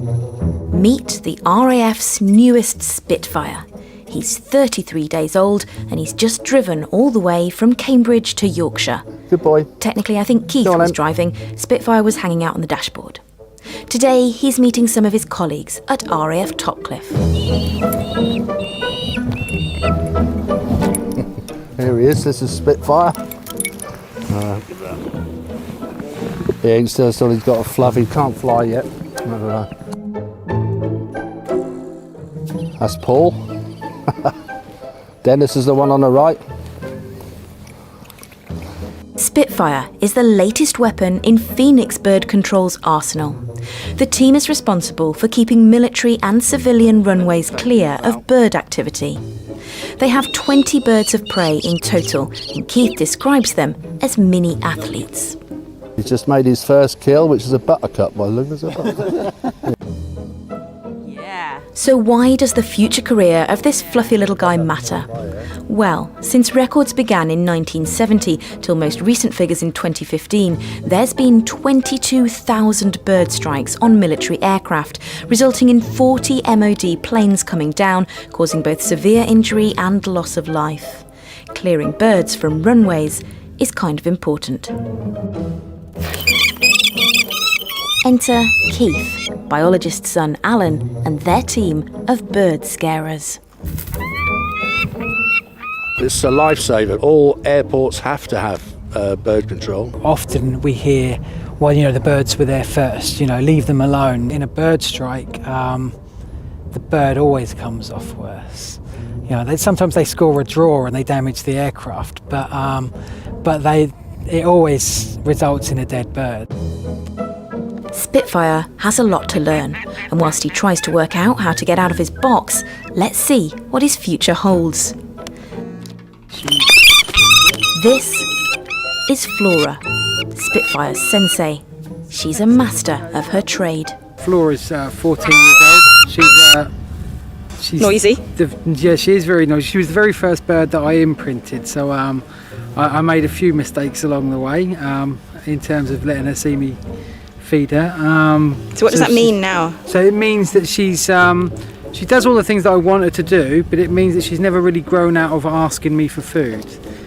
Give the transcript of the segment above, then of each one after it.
Meet the RAF's newest Spitfire. He's 33 days old and he's just driven all the way from Cambridge to Yorkshire. Good boy. Technically, I think Keith was driving. Spitfire was hanging out on the dashboard. Today, he's meeting some of his colleagues at RAF Topcliffe. Here he is. This is Spitfire. Yeah, you can still he's got a fluffy. Can't fly yet. That's Paul. Dennis is the one on the right. Spitfire is the latest weapon in Phoenix Bird Control's arsenal. The team is responsible for keeping military and civilian runways clear of bird activity. They have 20 birds of prey in total, and Keith describes them as mini athletes. He's just made his first kill, which is a buttercup. Well, look, there's a buttercup. So why does the future career of this fluffy little guy matter? Well, since records began in 1970 till most recent figures in 2015, there's been 22,000 bird strikes on military aircraft, resulting in 40 MOD planes coming down, causing both severe injury and loss of life. Clearing birds from runways is kind of important. Enter Keith, biologist's son Alan, and their team of bird scarers. It's a lifesaver. All airports have to have bird control. Often we hear, well, the birds were there first, leave them alone. In a bird strike, the bird always comes off worse. Sometimes they score a draw and they damage the aircraft, but it always results in a dead bird. Spitfire has a lot to learn, and whilst he tries to work out how to get out of his box, let's see what his future holds. This is Flora, Spitfire's sensei. She's a master of her trade. Flora's 14 years old. She's noisy? Yeah, she is very noisy. She was the very first bird that I imprinted, so I made a few mistakes along the way in terms of letting her see me feed her. So what does that mean now? So it means that she does all the things that I want her to do, but it means that she's never really grown out of asking me for food.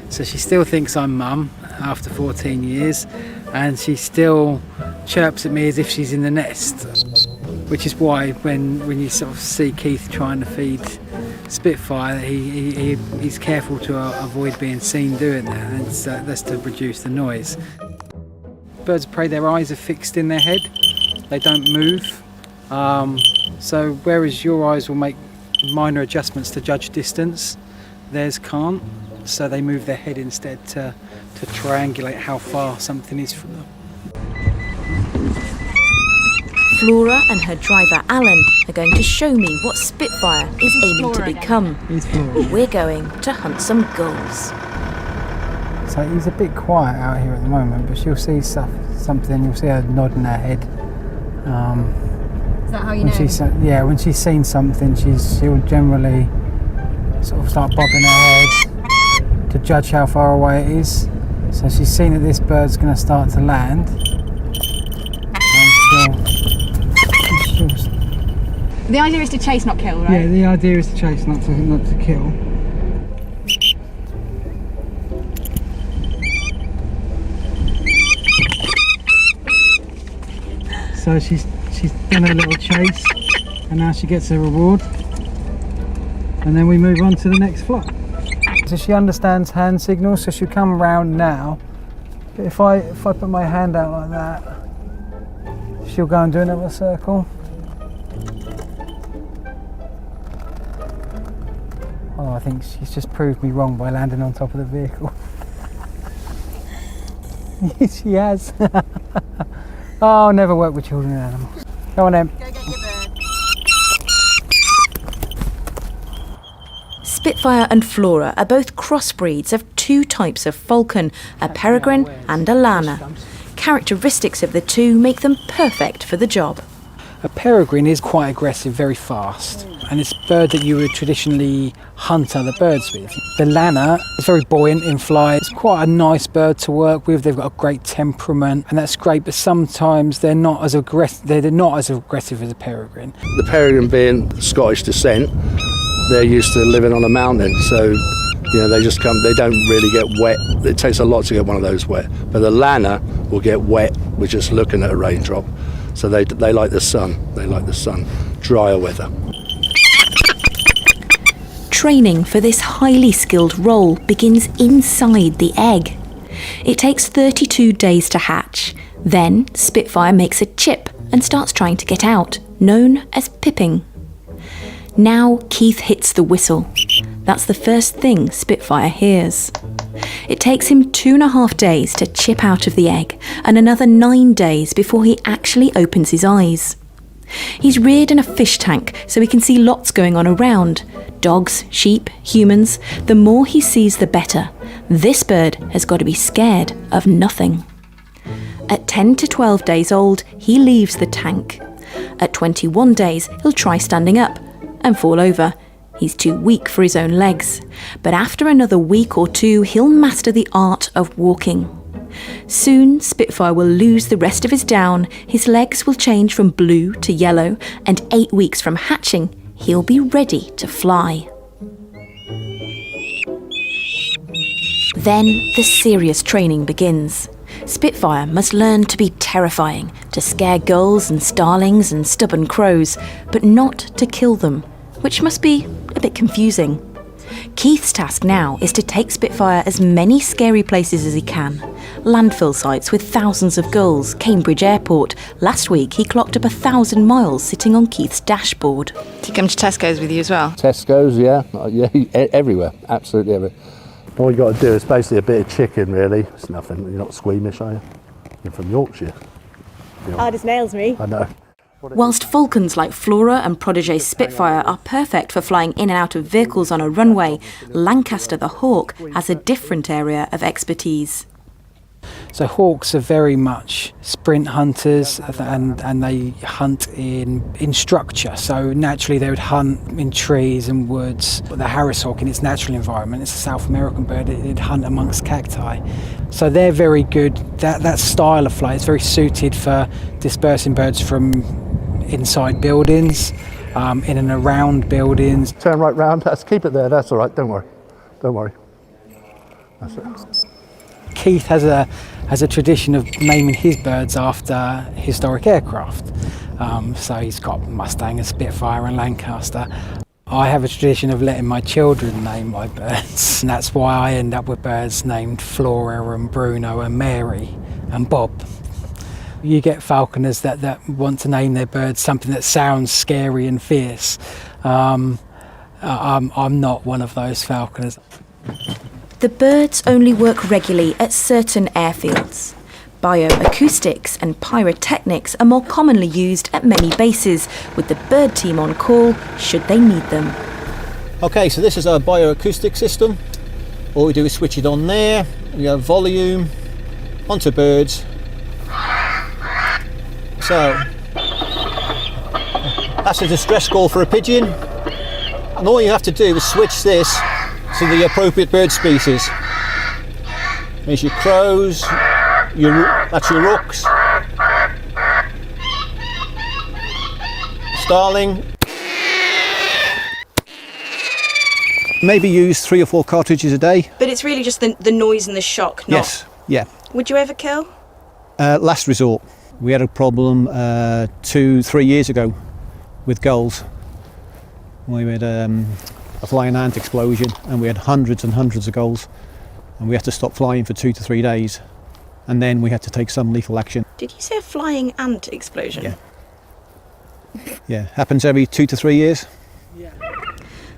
So she still thinks I'm mum after 14 years, and she still chirps at me as if she's in the nest, which is why when you sort of see Keith trying to feed Spitfire, he's careful to avoid being seen doing that, and that's to reduce the noise. Birds of prey, their eyes are fixed in their head, they don't move. So whereas your eyes will make minor adjustments to judge distance, theirs can't. So they move their head instead to triangulate how far something is from them. Flora and her driver Alan are going to show me what Spitfire is aiming to become. We're going to hunt some gulls. So he's a bit quiet out here at the moment, but she'll see something, you'll see her nodding her head. Is that how you know? When she's seen something, she'll generally sort of start bobbing her head to judge how far away it is. So she's seen that this bird's going to start to land. The idea is to chase, not kill, right? Yeah, the idea is to chase, not to kill. So she's done a little chase, and now she gets a reward, and then we move on to the next flock. So she understands hand signals, so she'll come round now. But if I put my hand out like that, she'll go and do another circle. Oh, I think she's just proved me wrong by landing on top of the vehicle. She has. Oh, never work with children and animals. Go on then. Go get your bird. Spitfire and Flora are both crossbreeds of two types of falcon, a peregrine and a lana. Characteristics of the two make them perfect for the job. A peregrine is quite aggressive, very fast, and it's a bird that you would traditionally hunt other birds with. The lanner is very buoyant in flight. It's quite a nice bird to work with. They've got a great temperament, and that's great, but sometimes they're not as aggressive as a peregrine. The peregrine being Scottish descent, they're used to living on a mountain, so they just come, they don't really get wet. It takes a lot to get one of those wet, but the lanner will get wet with just looking at a raindrop. So they like the sun. They like the sun. Drier weather. Training for this highly skilled role begins inside the egg. It takes 32 days to hatch. Then Spitfire makes a chip and starts trying to get out, known as pipping. Now Keith hits the whistle. That's the first thing Spitfire hears. It takes him 2.5 days to chip out of the egg, and another 9 days before he actually opens his eyes. He's reared in a fish tank so he can see lots going on around. Dogs, sheep, humans. The more he sees, the better. This bird has got to be scared of nothing. At 10 to 12 days old, he leaves the tank. At 21 days, he'll try standing up and fall over. He's too weak for his own legs. But after another week or two, he'll master the art of walking. Soon, Spitfire will lose the rest of his down, his legs will change from blue to yellow, and 8 weeks from hatching, he'll be ready to fly. Then the serious training begins. Spitfire must learn to be terrifying, to scare gulls and starlings and stubborn crows, but not to kill them, which must be a bit confusing. Keith's task now is to take Spitfire as many scary places as he can. Landfill sites with thousands of gulls, Cambridge Airport. Last week he clocked up 1,000 miles sitting on Keith's dashboard. Did he come to Tesco's with you as well? Tesco's, everywhere, absolutely everywhere. All you got to do is basically a bit of chicken, really. It's nothing. You're not squeamish, are you? You're from Yorkshire. Hard as nails, me. I know. Whilst falcons like Flora and Protégé Spitfire are perfect for flying in and out of vehicles on a runway, Lancaster the Hawk has a different area of expertise. So hawks are very much sprint hunters, and they hunt in structure. So naturally they would hunt in trees and woods. But the Harris hawk in its natural environment, it's a South American bird, it'd hunt amongst cacti. So they're very good. That style of flight is very suited for dispersing birds from inside buildings, in and around buildings. Turn right round. Keep it there. That's all right. Don't worry. Don't worry. That's it. Keith has a tradition of naming his birds after historic aircraft. So he's got Mustang and Spitfire and Lancaster. I have a tradition of letting my children name my birds, and that's why I end up with birds named Flora and Bruno and Mary and Bob. You get falconers that want to name their birds something that sounds scary and fierce. I'm not one of those falconers. The birds only work regularly at certain airfields. Bioacoustics and pyrotechnics are more commonly used at many bases, with the bird team on call should they need them. Okay, so this is our bioacoustic system. All we do is switch it on there. We have volume onto birds. So that's a distress call for a pigeon, and all you have to do is switch this to the appropriate bird species. There's your crows, that's your rooks, starling. Maybe use 3 or 4 cartridges a day. But it's really just the noise and the shock, not... Yes, yeah. Would you ever kill? Last resort. We had a problem 2-3 years ago with gulls. We had a flying ant explosion, and we had hundreds and hundreds of gulls, and we had to stop flying for 2 to 3 days, and then we had to take some lethal action. Did you say a flying ant explosion? Yeah. Yeah, happens every 2 to 3 years.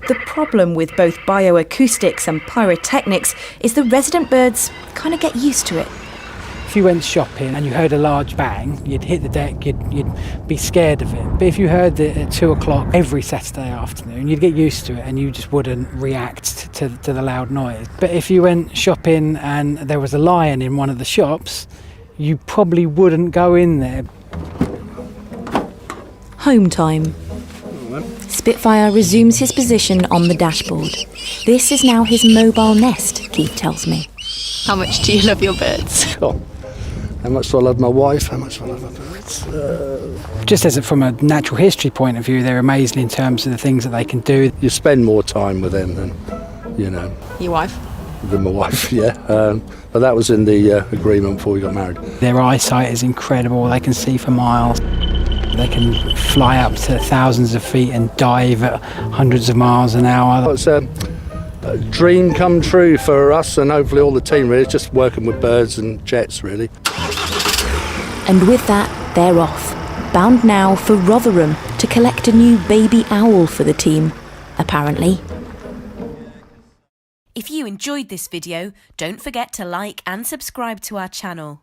The problem with both bioacoustics and pyrotechnics is the resident birds kind of get used to it. If you went shopping and you heard a large bang, you'd hit the deck, you'd be scared of it. But if you heard it at 2 o'clock every Saturday afternoon, you'd get used to it and you just wouldn't react to the loud noise. But if you went shopping and there was a lion in one of the shops, you probably wouldn't go in there. home time. Spitfire resumes his position on the dashboard. This is now his mobile nest, Keith tells me. How much do you love your birds? Oh, how much do I love my wife? How much do I love my birds? Just from a natural history point of view, they're amazing in terms of the things that they can do. You spend more time with them than, you know, Your wife? than my wife, yeah. But that was in the agreement before we got married. Their eyesight is incredible. They can see for miles. They can fly up to thousands of feet and dive at hundreds of miles an hour. It's a dream come true for us and hopefully all the team, really. It's just working with birds and jets, really. And with that, they're off, bound now for Rotherham to collect a new baby owl for the team, apparently. If you enjoyed this video, don't forget to like and subscribe to our channel.